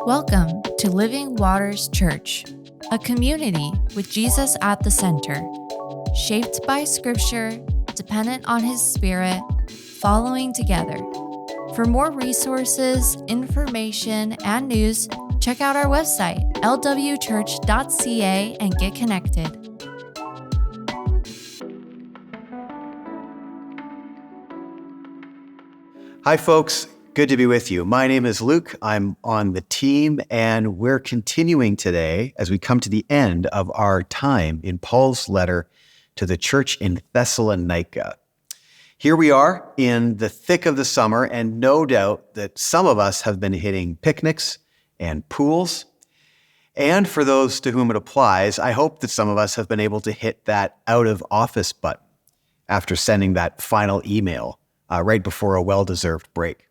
Welcome to Living Waters Church, a community with Jesus at the center, shaped by Scripture, dependent on His Spirit, following together. For more resources, information, and news, check out our website, lwchurch.ca, and get connected. Hi, folks. Good to be with you. My name is Luke. I'm on the team, and we're continuing today as we come to the end of our time in Paul's letter to the church in Thessalonica. Here we are in the thick of the summer, and no doubt that some of us have been hitting picnics and pools. And for those to whom it applies, I hope that some of us have been able to hit that out of office button after sending that final email right before a well-deserved break.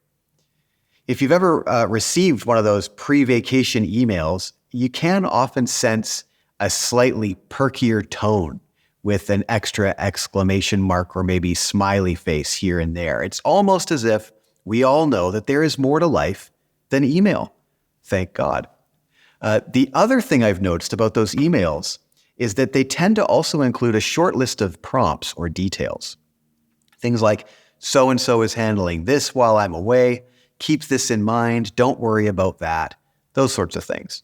If you've ever received one of those pre-vacation emails, you can often sense a slightly perkier tone with an extra exclamation mark or maybe smiley face here and there. It's almost as if we all know that there is more to life than email. Thank God. The other thing I've noticed about those emails is that they tend to also include a short list of prompts or details. Things like, so-and-so is handling this while I'm away. Keep this in mind. Don't worry about that. Those sorts of things.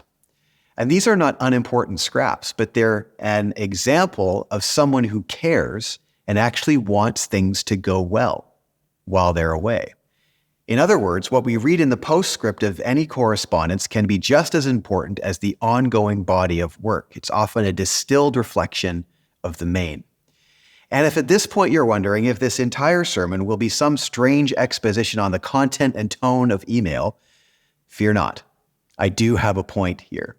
And these are not unimportant scraps, but they're an example of someone who cares and actually wants things to go well while they're away. In other words, what we read in the postscript of any correspondence can be just as important as the ongoing body of work. It's often a distilled reflection of the main. And if at this point you're wondering if this entire sermon will be some strange exposition on the content and tone of email, fear not. I do have a point here.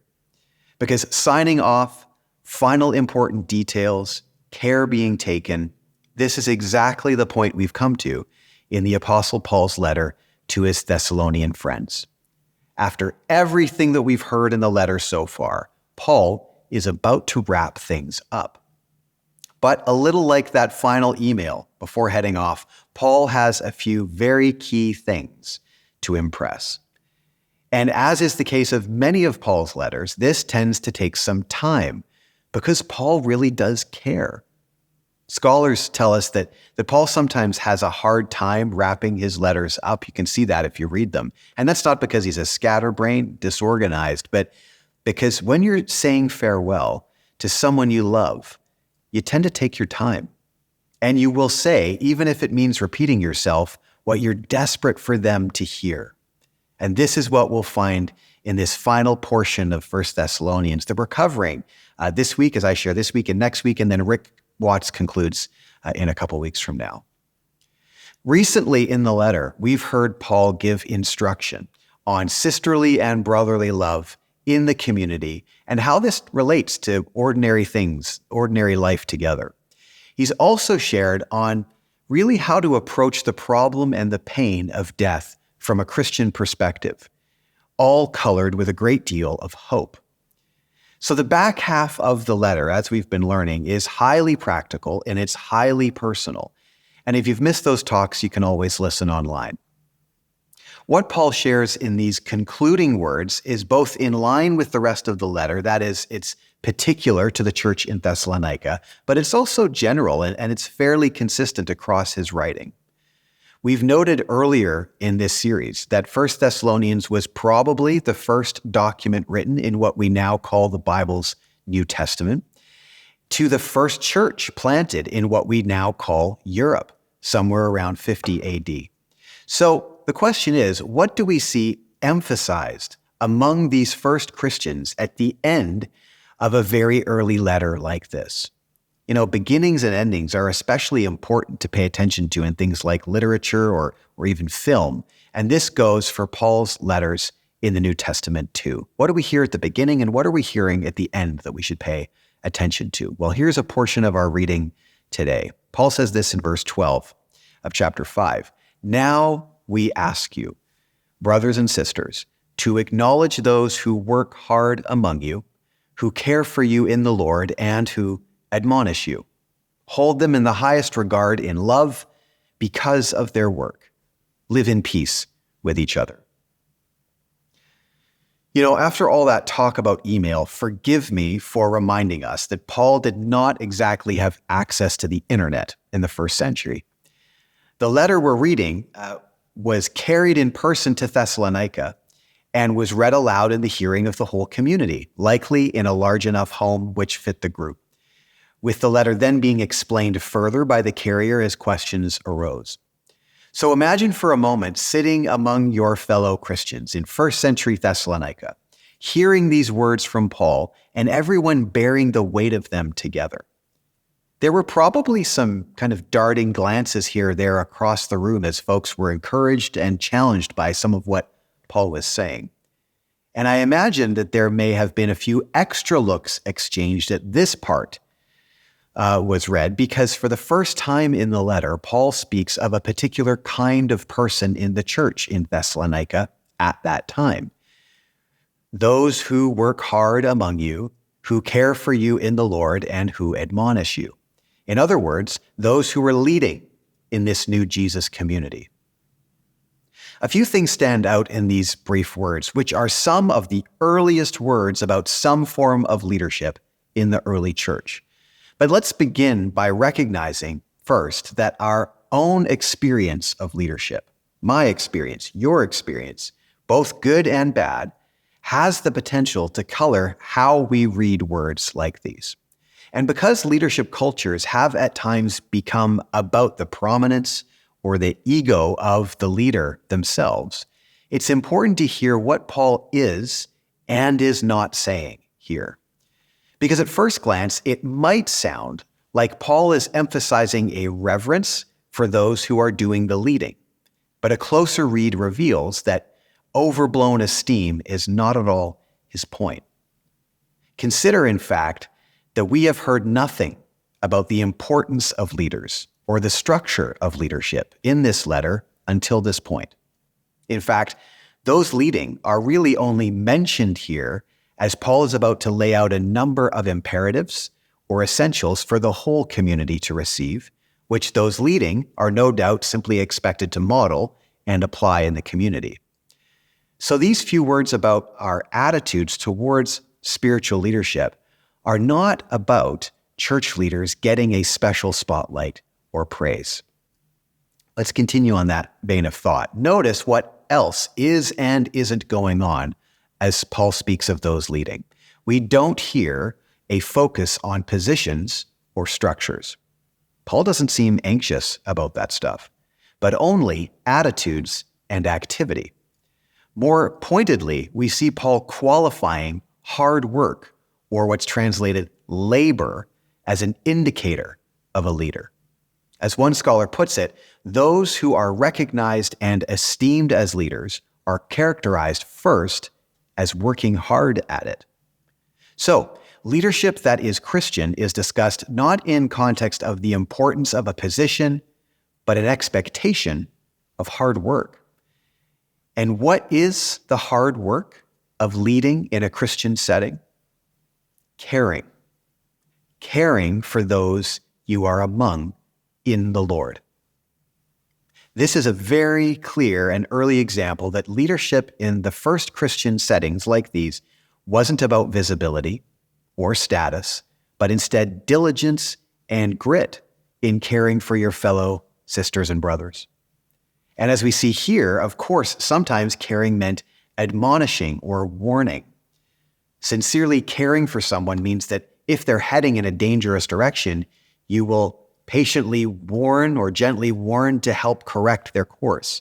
Because signing off, final important details, care being taken, this is exactly the point we've come to in the Apostle Paul's letter to his Thessalonian friends. After everything that we've heard in the letter so far, Paul is about to wrap things up. But a little like that final email before heading off, Paul has a few very key things to impress. And as is the case of many of Paul's letters, this tends to take some time because Paul really does care. Scholars tell us that Paul sometimes has a hard time wrapping his letters up. You can see that if you read them. And that's not because he's a scatterbrain, disorganized, but because when you're saying farewell to someone you love, you tend to take your time. And you will say, even if it means repeating yourself, what you're desperate for them to hear. And this is what we'll find in this final portion of 1 Thessalonians that we're covering this week, as I share this week and next week, and then Rick Watts concludes in a couple weeks from now. Recently in the letter, we've heard Paul give instruction on sisterly and brotherly love in the community and how this relates to ordinary things, ordinary life together. He's also shared on really how to approach the problem and the pain of death from a Christian perspective, all colored with a great deal of hope. So the back half of the letter, as we've been learning, is highly practical and it's highly personal. And if you've missed those talks, you can always listen online. What Paul shares in these concluding words is both in line with the rest of the letter, that is, it's particular to the church in Thessalonica, but it's also general and it's fairly consistent across his writing. We've noted earlier in this series that 1 Thessalonians was probably the first document written in what we now call the Bible's New Testament to the first church planted in what we now call Europe, somewhere around 50 AD. So the question is, what do we see emphasized among these first Christians at the end of a very early letter like this? You know, beginnings and endings are especially important to pay attention to in things like literature or even film. And this goes for Paul's letters in the New Testament too. What do we hear at the beginning and what are we hearing at the end that we should pay attention to? Well, here's a portion of our reading today. Paul says this in verse 12 of chapter 5. Now we ask you, brothers and sisters, to acknowledge those who work hard among you, who care for you in the Lord, and who admonish you. Hold them in the highest regard in love because of their work. Live in peace with each other. After all that talk about email, forgive me for reminding us that Paul did not exactly have access to the internet in the first century. The letter we're reading was carried in person to Thessalonica and was read aloud in the hearing of the whole community, likely in a large enough home which fit the group, with the letter then being explained further by the carrier as questions arose. So imagine for a moment sitting among your fellow Christians in first century Thessalonica, hearing these words from Paul and everyone bearing the weight of them together. There were probably some kind of darting glances here or there across the room as folks were encouraged and challenged by some of what Paul was saying. And I imagine that there may have been a few extra looks exchanged at this part was read, because for the first time in the letter, Paul speaks of a particular kind of person in the church in Thessalonica at that time. Those who work hard among you, who care for you in the Lord, and who admonish you. In other words, those who are leading in this new Jesus community. A few things stand out in these brief words, which are some of the earliest words about some form of leadership in the early church. But let's begin by recognizing first that our own experience of leadership, my experience, your experience, both good and bad, has the potential to color how we read words like these. And because leadership cultures have at times become about the prominence or the ego of the leader themselves, it's important to hear what Paul is and is not saying here. Because at first glance, it might sound like Paul is emphasizing a reverence for those who are doing the leading. But a closer read reveals that overblown esteem is not at all his point. Consider, in fact, that we have heard nothing about the importance of leaders or the structure of leadership in this letter until this point. In fact, those leading are really only mentioned here as Paul is about to lay out a number of imperatives or essentials for the whole community to receive, which those leading are no doubt simply expected to model and apply in the community. So these few words about our attitudes towards spiritual leadership are not about church leaders getting a special spotlight or praise. Let's continue on that vein of thought. Notice what else is and isn't going on as Paul speaks of those leading. We don't hear a focus on positions or structures. Paul doesn't seem anxious about that stuff, but only attitudes and activity. More pointedly, we see Paul qualifying hard work, or what's translated labor, as an indicator of a leader. As one scholar puts it, those who are recognized and esteemed as leaders are characterized first as working hard at it. So, leadership that is Christian is discussed not in context of the importance of a position, but an expectation of hard work. And what is the hard work of leading in a Christian setting? Caring. Caring for those you are among in the Lord. This is a very clear and early example that leadership in the first Christian settings like these wasn't about visibility or status, but instead diligence and grit in caring for your fellow sisters and brothers. And as we see here, of course, sometimes caring meant admonishing or warning. Sincerely caring for someone means that if they're heading in a dangerous direction, you will patiently warn or gently warn to help correct their course.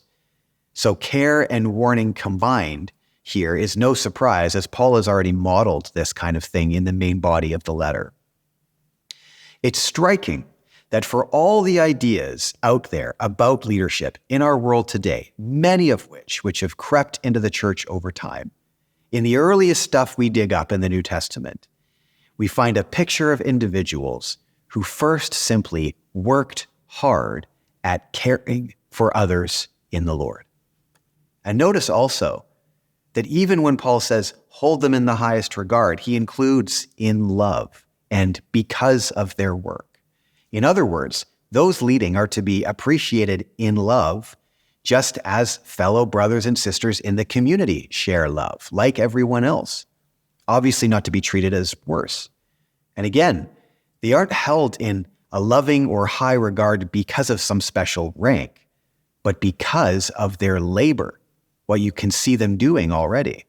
So care and warning combined here is no surprise, as Paul has already modeled this kind of thing in the main body of the letter. It's striking that for all the ideas out there about leadership in our world today, many of which have crept into the church over time, in the earliest stuff we dig up in the New Testament, we find a picture of individuals who first simply worked hard at caring for others in the Lord. And notice also that even when Paul says, hold them in the highest regard, he includes in love and because of their work. In other words, those leading are to be appreciated in love, just as fellow brothers and sisters in the community share love, like everyone else. Obviously not to be treated as worse. And again, they aren't held in a loving or high regard because of some special rank, but because of their labor, what you can see them doing already.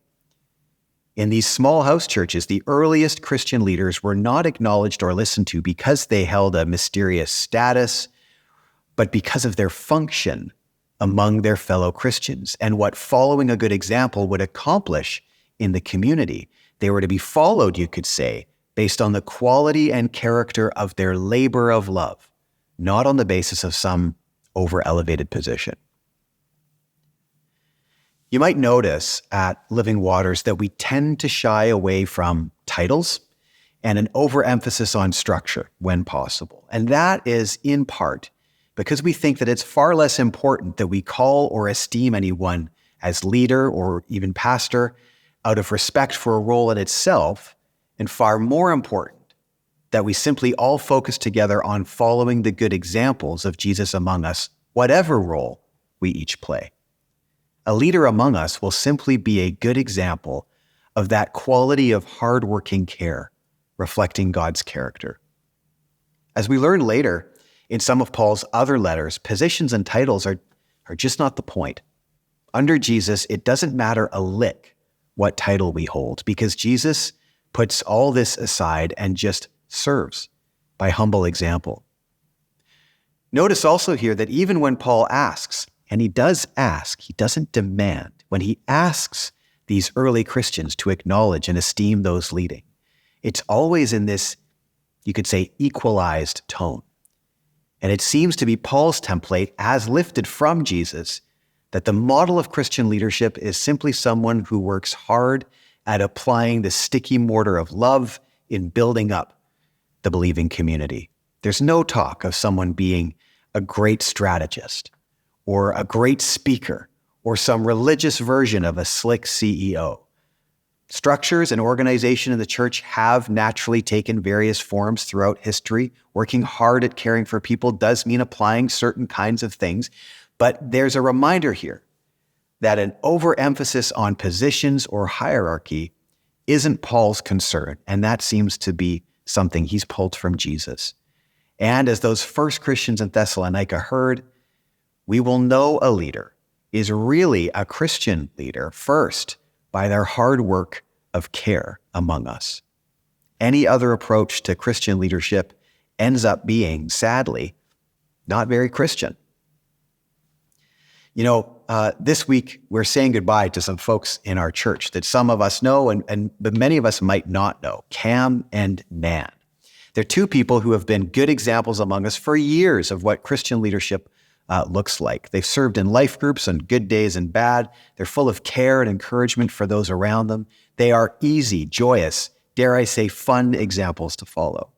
In these small house churches, the earliest Christian leaders were not acknowledged or listened to because they held a mysterious status, but because of their function among their fellow Christians and what following a good example would accomplish in the community. They were to be followed, you could say, based on the quality and character of their labor of love, not on the basis of some over-elevated position. You might notice at Living Waters that we tend to shy away from titles and an overemphasis on structure when possible. And that is in part because we think that it's far less important that we call or esteem anyone as leader or even pastor out of respect for a role in itself, and far more important that we simply all focus together on following the good examples of Jesus among us, whatever role we each play. A leader among us will simply be a good example of that quality of hardworking care, reflecting God's character. As we learn later in some of Paul's other letters, positions and titles are just not the point. Under Jesus, it doesn't matter a lick what title we hold, because Jesus puts all this aside and just serves by humble example. Notice also here that even when Paul asks, and he does ask, he doesn't demand, when he asks these early Christians to acknowledge and esteem those leading, it's always in this, you could say, equalized tone. And it seems to be Paul's template, as lifted from Jesus, that the model of Christian leadership is simply someone who works hard at applying the sticky mortar of love in building up the believing community. There's no talk of someone being a great strategist or a great speaker or some religious version of a slick CEO. Structures and organization in the church have naturally taken various forms throughout history. Working hard at caring for people does mean applying certain kinds of things, but there's a reminder here that an overemphasis on positions or hierarchy isn't Paul's concern, and that seems to be something he's pulled from Jesus. And as those first Christians in Thessalonica heard, we will know a leader is really a Christian leader first by their hard work of care among us. Any other approach to Christian leadership ends up being, sadly, not very Christian. This week we're saying goodbye to some folks in our church that some of us know but many of us might not know, Cam and Nan. They're two people who have been good examples among us for years of what Christian leadership looks like. They've served in life groups on good days and bad. They're full of care and encouragement for those around them. They are easy, joyous, dare I say, fun examples to follow.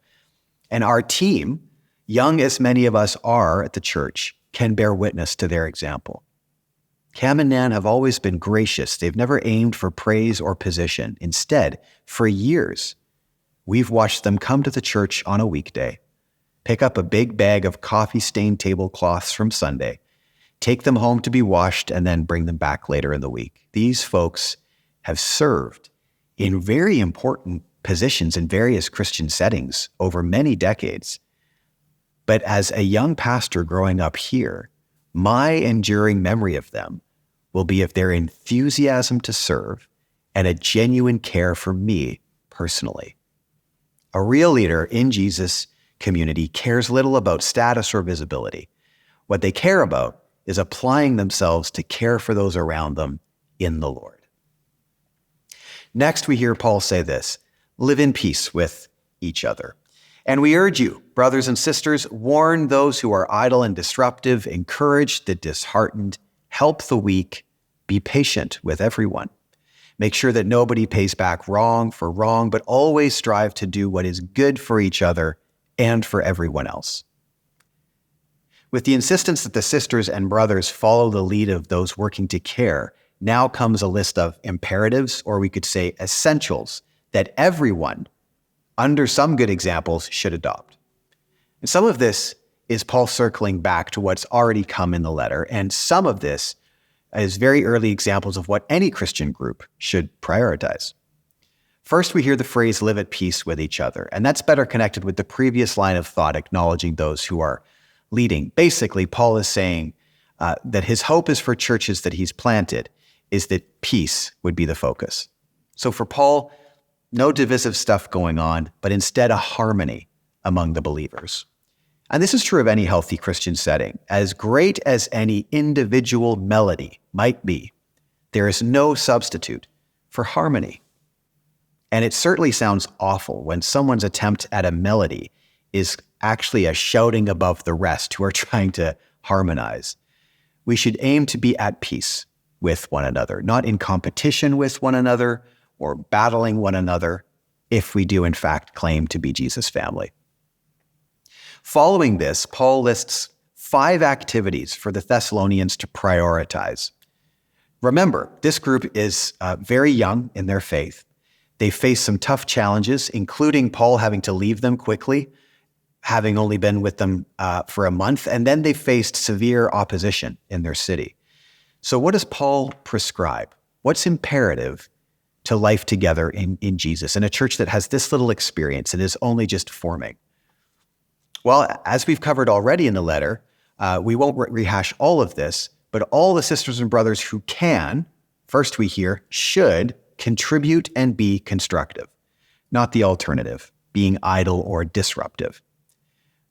And our team, young as many of us are at the church, can bear witness to their example. Cam and Nan have always been gracious. They've never aimed for praise or position. Instead, for years, we've watched them come to the church on a weekday, pick up a big bag of coffee-stained tablecloths from Sunday, take them home to be washed, and then bring them back later in the week. These folks have served in very important positions in various Christian settings over many decades. But as a young pastor growing up here, my enduring memory of them will be of their enthusiasm to serve and a genuine care for me personally. A real leader in Jesus' community cares little about status or visibility. What they care about is applying themselves to care for those around them in the Lord. Next, we hear Paul say this: live in peace with each other. And we urge you, brothers and sisters, warn those who are idle and disruptive, encourage the disheartened, help the weak, be patient with everyone. Make sure that nobody pays back wrong for wrong, but always strive to do what is good for each other and for everyone else. With the insistence that the sisters and brothers follow the lead of those working to care, now comes a list of imperatives, or we could say essentials, that everyone, under some good examples, should adopt. And some of this is Paul circling back to what's already come in the letter. And some of this is very early examples of what any Christian group should prioritize. First, we hear the phrase live at peace with each other, and that's better connected with the previous line of thought, acknowledging those who are leading. Basically, Paul is saying that his hope is for churches that he's planted is that peace would be the focus. So for Paul, no divisive stuff going on, but instead a harmony among the believers. And this is true of any healthy Christian setting. As great as any individual melody might be, there is no substitute for harmony. And it certainly sounds awful when someone's attempt at a melody is actually a shouting above the rest who are trying to harmonize. We should aim to be at peace with one another, not in competition with one another or battling one another, if we do in fact claim to be Jesus' family. Following this, Paul lists 5 activities for the Thessalonians to prioritize. Remember, this group is very young in their faith. They face some tough challenges, including Paul having to leave them quickly, having only been with them for a month, and then they faced severe opposition in their city. So what does Paul prescribe? What's imperative to life together in Jesus, in a church that has this little experience and is only just forming? Well, as we've covered already in the letter, we won't rehash all of this, but all the sisters and brothers who can, first we hear, should contribute and be constructive, not the alternative, being idle or disruptive.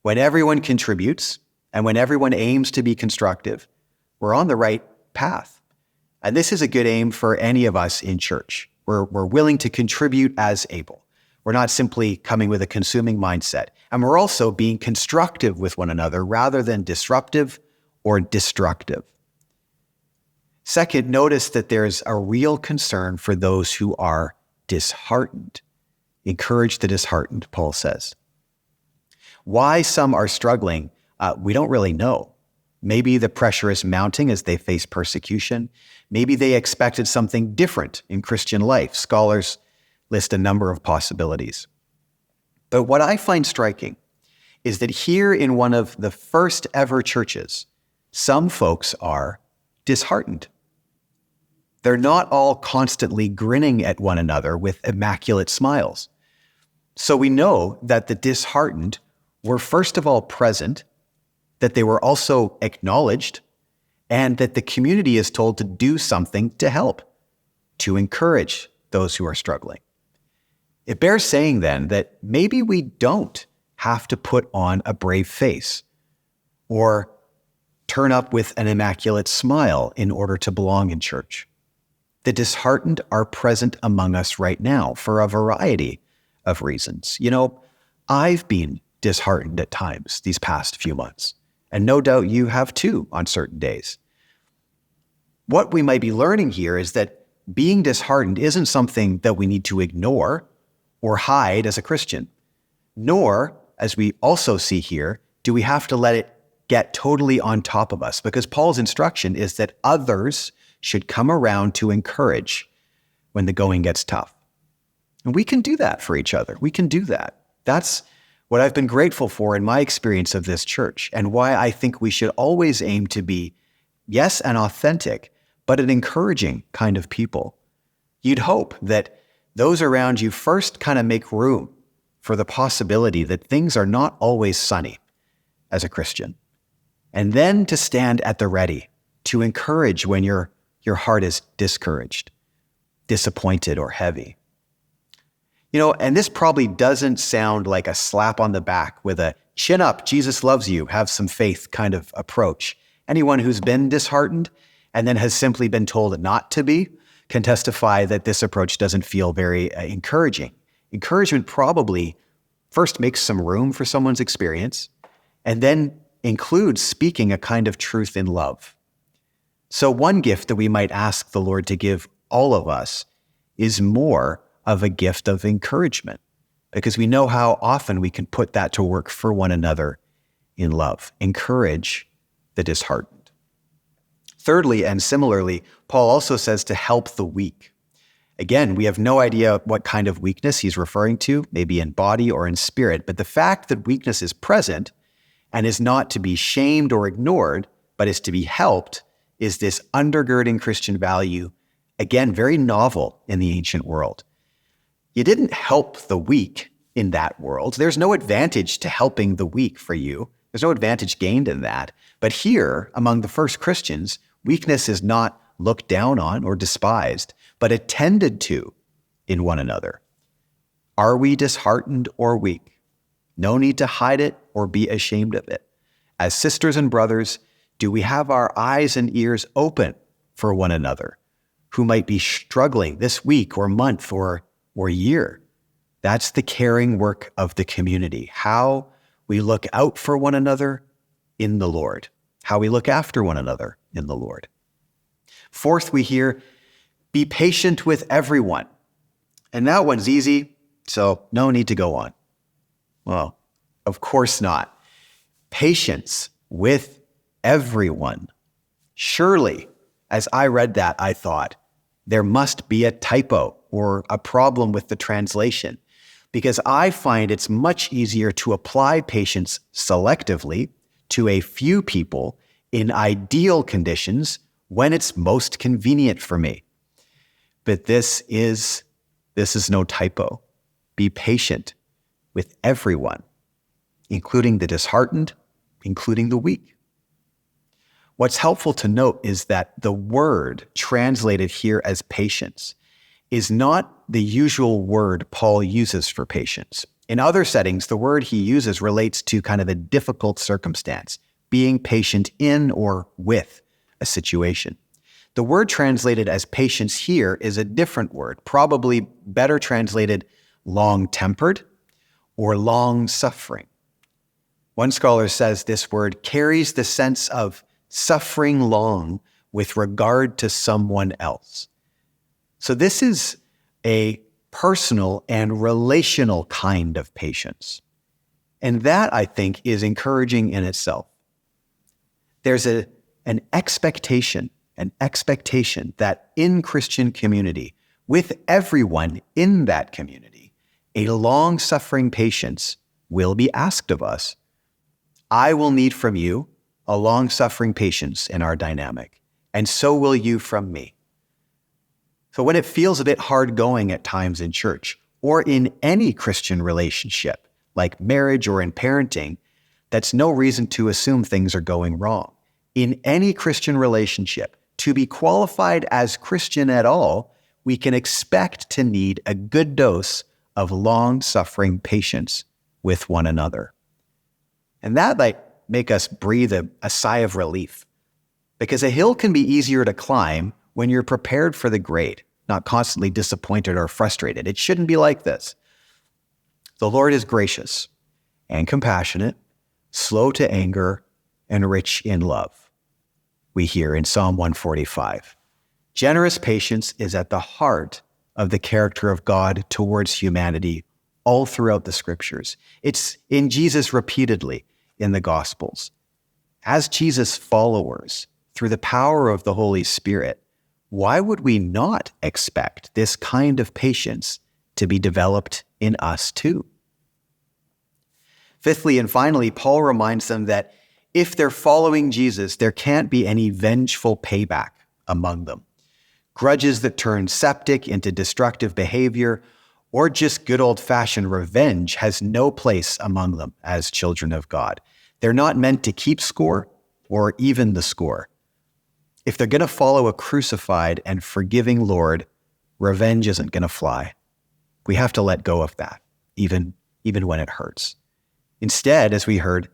When everyone contributes and when everyone aims to be constructive, we're on the right path. And this is a good aim for any of us in church. We're willing to contribute as able. We're not simply coming with a consuming mindset. And we're also being constructive with one another rather than disruptive or destructive. Second, notice that there's a real concern for those who are disheartened. Encourage the disheartened, Paul says. Why some are struggling, we don't really know. Maybe the pressure is mounting as they face persecution. Maybe they expected something different in Christian life. Scholars list a number of possibilities. But what I find striking is that here in one of the first ever churches, some folks are disheartened. They're not all constantly grinning at one another with immaculate smiles. So we know that the disheartened were first of all present, that they were also acknowledged, and that the community is told to do something to help, to encourage those who are struggling. It bears saying then that maybe we don't have to put on a brave face or turn up with an immaculate smile in order to belong in church. The disheartened are present among us right now for a variety of reasons. You know, I've been disheartened at times these past few months, and no doubt you have too on certain days. What we might be learning here is that being disheartened isn't something that we need to ignore or hide as a Christian, nor, as we also see here, do we have to let it get totally on top of us, because Paul's instruction is that others should come around to encourage when the going gets tough. And we can do that for each other. We can do that. That's what I've been grateful for in my experience of this church, and why I think we should always aim to be, yes, an authentic, but an encouraging kind of people. You'd hope that those around you first kind of make room for the possibility that things are not always sunny as a Christian, and then to stand at the ready to encourage when your heart is discouraged, disappointed, or heavy. You know, and this probably doesn't sound like a slap on the back with a chin up, Jesus loves you, have some faith kind of approach. Anyone who's been disheartened and then has simply been told not to be can testify that this approach doesn't feel very encouraging. Encouragement probably first makes some room for someone's experience and then includes speaking a kind of truth in love. So one gift that we might ask the Lord to give all of us is more of a gift of encouragement, because we know how often we can put that to work for one another in love. Encourage the disheartened. Thirdly, and similarly, Paul also says to help the weak. Again, we have no idea what kind of weakness he's referring to, maybe in body or in spirit, but the fact that weakness is present and is not to be shamed or ignored, but is to be helped, is this undergirding Christian value, again, very novel in the ancient world. You didn't help the weak in that world. There's no advantage to helping the weak for you. There's no advantage gained in that. But here, among the first Christians, weakness is not looked down on or despised, but attended to in one another. Are we disheartened or weak? No need to hide it or be ashamed of it. As sisters and brothers, do we have our eyes and ears open for one another who might be struggling this week or month or year? That's the caring work of the community, how we look out for one another in the Lord, how we look after one another in the Lord. Fourth, we hear, be patient with everyone. And that one's easy, so no need to go on. Well, of course not. Patience with everyone. Surely, as I read that, I thought, there must be a typo or a problem with the translation, because I find it's much easier to apply patience selectively to a few people in ideal conditions when it's most convenient for me. But this is no typo. Be patient with everyone, including the disheartened, including the weak. What's helpful to note is that the word translated here as patience is not the usual word Paul uses for patience. In other settings, the word he uses relates to kind of a difficult circumstance, being patient in or with a situation. The word translated as patience here is a different word, probably better translated long-tempered or long-suffering. One scholar says this word carries the sense of suffering long with regard to someone else. So this is a personal and relational kind of patience. And that, I think, is encouraging in itself. There's an expectation that in Christian community, with everyone in that community, a long-suffering patience will be asked of us. I will need from you a long-suffering patience in our dynamic, and so will you from me. So when it feels a bit hard going at times in church or in any Christian relationship, like marriage or in parenting, that's no reason to assume things are going wrong. In any Christian relationship, to be qualified as Christian at all, we can expect to need a good dose of long-suffering patience with one another. And that might make us breathe a sigh of relief, because a hill can be easier to climb when you're prepared for the grade, not constantly disappointed or frustrated. It shouldn't be like this. The Lord is gracious and compassionate, slow to anger, and rich in love. We hear in Psalm 145. Generous patience is at the heart of the character of God towards humanity all throughout the scriptures. It's in Jesus repeatedly in the Gospels. As Jesus followers, through the power of the Holy Spirit, why would we not expect this kind of patience to be developed in us too? Fifthly and finally, Paul reminds them that if they're following Jesus, there can't be any vengeful payback among them. Grudges that turn septic into destructive behavior or just good old-fashioned revenge has no place among them as children of God. They're not meant to keep score or even the score. If they're going to follow a crucified and forgiving Lord, revenge isn't going to fly. We have to let go of that, even when it hurts. Instead, as we heard,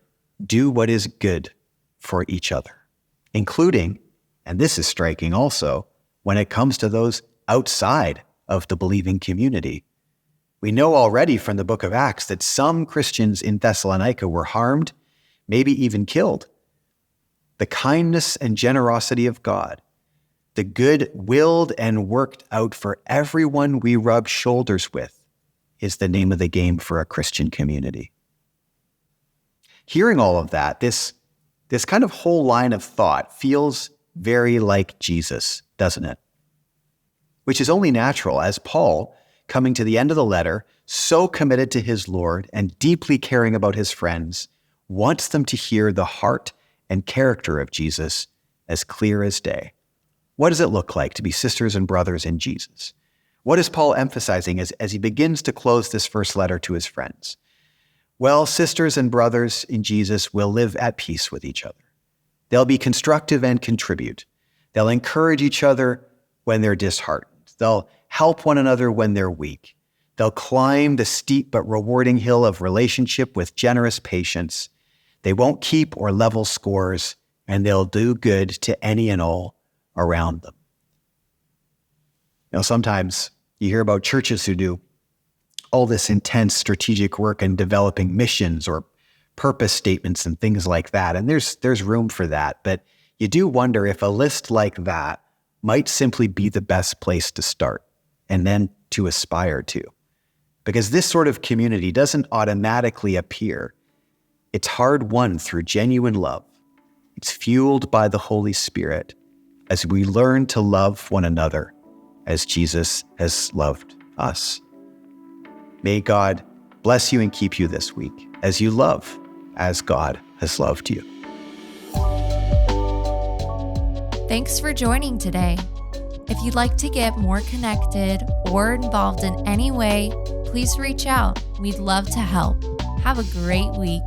do what is good for each other, including, and this is striking also, when it comes to those outside of the believing community. We know already from the book of Acts that some Christians in Thessalonica were harmed, maybe even killed. The kindness and generosity of God, the good willed and worked out for everyone we rub shoulders with, is the name of the game for a Christian community. Hearing all of that, this kind of whole line of thought feels very like Jesus, doesn't it? Which is only natural, as Paul, coming to the end of the letter, so committed to his Lord and deeply caring about his friends, wants them to hear the heart and character of Jesus as clear as day. What does it look like to be sisters and brothers in Jesus? What is Paul emphasizing as he begins to close this first letter to his friends? Well, sisters and brothers in Jesus will live at peace with each other. They'll be constructive and contribute. They'll encourage each other when they're disheartened. They'll help one another when they're weak. They'll climb the steep but rewarding hill of relationship with generous patience. They won't keep or level scores, and they'll do good to any and all around them. Sometimes you hear about churches who do all this intense strategic work in developing missions or purpose statements and things like that. And there's room for that. But you do wonder if a list like that might simply be the best place to start and then to aspire to. Because this sort of community doesn't automatically appear. It's hard won through genuine love. It's fueled by the Holy Spirit as we learn to love one another as Jesus has loved us. May God bless you and keep you this week as you love as God has loved you. Thanks for joining today. If you'd like to get more connected or involved in any way, please reach out. We'd love to help. Have a great week.